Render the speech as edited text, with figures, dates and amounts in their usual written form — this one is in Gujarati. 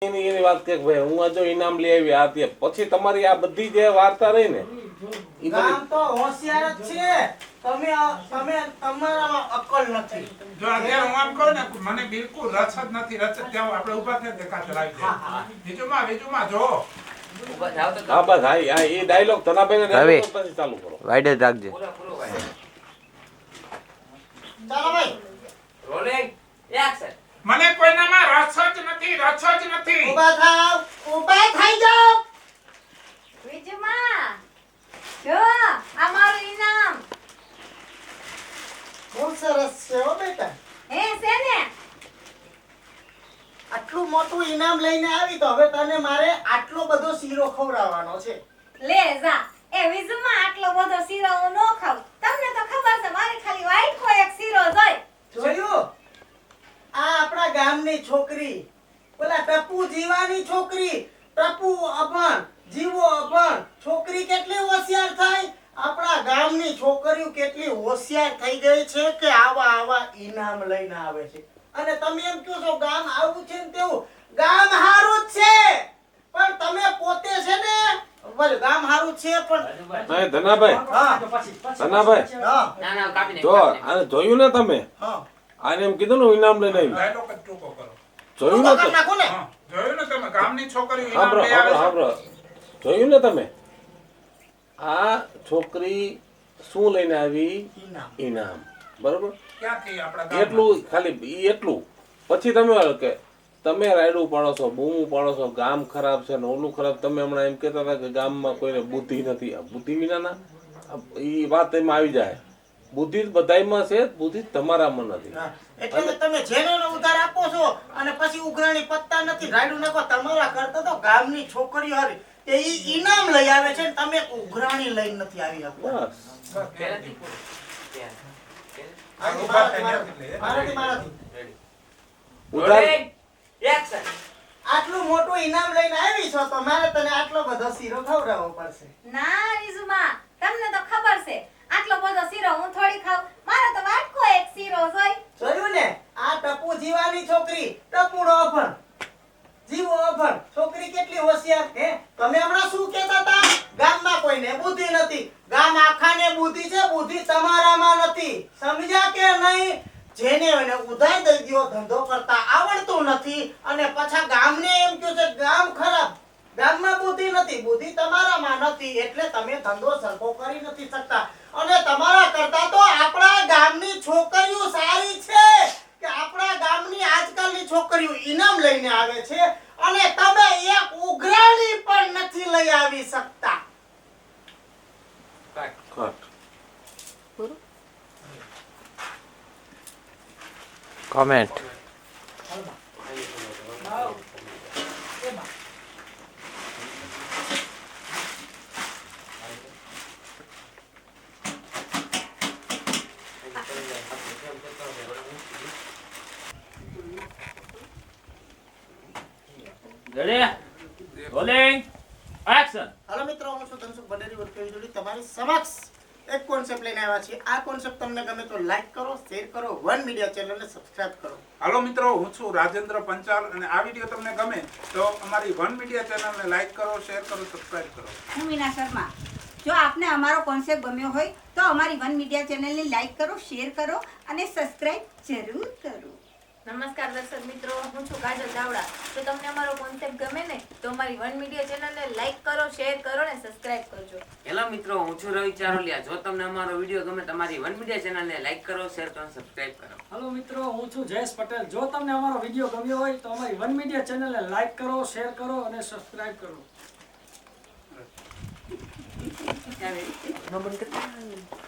એની વાત કે ભાઈ હું આ જો ઇનામ લઈ આવી આ તે પછી તમારી આ બધી જે વાર્તા રહી ને ઈ ગામ તો હોશિયાર જ છે. તમે તમારામાં અક્કલ નથી. જો અત્યારે હું આમ કહું ને મને બિલકુલ રસ જ નથી. રસ જ ત્યાં આપણે ઊભા થઈને દેખાતા લાગી બીજુમાં જો હા બસ હા એ ડાયલોગ તનાભાઈ ને ડાયલોગ પછી ચાલુ કરો. વાઈડે રાખજે. ચાલો ભાઈ રોલિંગ એક્શન. મને કોઈનામાં રસ જ નથી. ઊભા થઈ જાઓ. વિજયમાં જો આ મારું ઇનામ બહુ સરસ છે હો બેટા. હે છે ને આટલું મોટું ઇનામ લઈને આવી તો હવે તને મારે આટલો બધો શીરો ખવડાવવાનો છે. લે જા. એ વિજયમાં આટલો બધો શીરો હું ન ખાઉં. તમને તો ખબર છે મારી ખાલી વાઈટ કો એક શીરો જોઈ. જોયું? આ આપણા ગામની છોકરી, ઓલા ટપુ જીવાની છોકરી, ટપુ અભણ જીવો અભણ છોકરી કેટલી હોશિયાર થાય. આપણા ગામની છોકરીઓ કેટલી હોશિયાર થઈ ગઈ છે કે આવા ઇનામ લઈને આવે છે. અને તમે એમ કહો છો ગામ આવું છે ને તેવું. ગામ હારું જ છે પણ તમે પોતે છે ને ભલે ગામ હારું છે પણ નહીં ધનાભાઈ હા ધનાભાઈ હા ના કાપી દે. જો આને જોયું ને તમે હા આને એમ કીધું ને હું ઇનામ લઈને આવી ડાયલોગ જ ટૂંકો કરો. જોયું ને કરી નાખો ને. હા, જોયું ને તમે ગામની છોકરીઓ ઇનામ સાંભળો લઈ આવે સાંભળો છે. સાંભળો જોયું ને તમે આ છોકરી શું લઈને આવી ઇનામ. ઇનામ બરોબર ક્યાંથી આપણા ગામમાં? એટલું ખાલી ઈ એટલું પછી તમે કે તમે રાયડું પાડો છો બૂમું પાડો છો ગામ ખરાબ છે ને ઓલું ખરાબ. તમે હમણાં એમ કહેતા હતા કે ગામમાં કોઈને બુદ્ધિ નથી. આ બુદ્ધિ વિનાના એ વાત એમાં આવી જાય. બુદ્ધિ બધાયમાં છે બુદ્ધિ તમારામાં નથી. હા, એટલે તમે જેનો ઉધાર આપો છો અને પછી ઉઘરાણી પત્તા નથી રાયડું નાખો. તમારા કરતા તો ગામની છોકરીઓ હારી તે ઈ ઇનામ લઈ આવે છે ને તમે ઉઘરાણી લઈને નથી આવી શકતા. બસ પહેલાથી પૂરું. મારાથી. ઉધાર રોલિંગ એક્શન. આટલું મોટું ઇનામ લઈને આવી છો તો મારે તને આટલો બધો શીરો ખવડાવવો પડશે. ના વિજયમાં તમને તો ખબર છે આટલો બધો શીરો હું થોડી ખાઉં. મારે તો વાટકો એક શીરો જોઈ. જોયું ને આ ટપુ જીવાની છોકરી, ટપુડો અભણ જીવો અભણ છોકરી કેટલી હોશિયાર. હે તમે હમણાં શું કહેતા હતા ગામમાં કોઈને બુદ્ધિ નથી. ગામ આખાને બુદ્ધિ છે, બુદ્ધિ તમારામાં નથી. સમજ્યા કે નહીં? જેને એને ઉધાર દઈ દ્યો ધંધો કરતા આવડતું નથી અને પાછા ગામને એમ કહ્યું છે ગામ ખરાબ. ગામમાં બુદ્ધિ નથી, બુદ્ધિ તમારામાં નથી એટલે તમે ધંધો સરખો કરી નથી શકતા. અને તમારા કરતા તો આપણા ગામની છોકરીઓ સારી છે કે આપણા ગામની આજકાલની છોકરીઓ ઇનામ લઈને આવે છે અને તમે એક ઉઘરાણી પણ નથી લઈ આવી શકતા. Cut comment. Ready rolling action. Hello મિત્રો, હું છું ધનસુખ ભંડેરી વર્કરી જોડી તમારી સમક્ષ એક કોન્સેપ્ટ લઈને આવ્યા છીએ. આ કોન્સેપ્ટ તમને ગમે તો લાઈક કરો, શેર કરો, વન મીડિયા ચેનલને સબસ્ક્રાઇબ કરો. હાલો મિત્રો, હું છું રાજેન્દ્ર પંચાલ અને આ વિડીયો તમને ગમે તો અમારી વન મીડિયા ચેનલને લાઈક કરો, શેર કરો, સબસ્ક્રાઇબ કરો. હું મીના શર્મા. જો આપને અમારો કોન્સેપ્ટ ગમ્યો હોય તો અમારી વન મીડિયા ચેનલને લાઈક કરો, શેર કરો અને સબસ્ક્રાઇબ જરૂર કરો. નમસ્કાર દર્શક મિત્રો, હું છું કાજલ ચાવડા. જો તમને અમારો કોન્સેપ્ટ ગમે ને તો અમારી વન મીડિયા ચેનલને લાઈક કરો, શેર કરો અને સબસ્ક્રાઇબ કરજો. હેલો મિત્રો, હું છું રવિ ચારોલિયા. જો તમને અમારો વિડીયો ગમે તમારી વન મીડિયા ચેનલને લાઈક કરો, શેર કરો, સબસ્ક્રાઇબ કરો. હેલો મિત્રો, હું છું જયેશ પટેલ. જો તમને અમારો વિડીયો ગમ્યો હોય તો અમારી વન મીડિયા ચેનલને લાઈક કરો, શેર કરો અને સબસ્ક્રાઇબ કરો. બંધ કરતા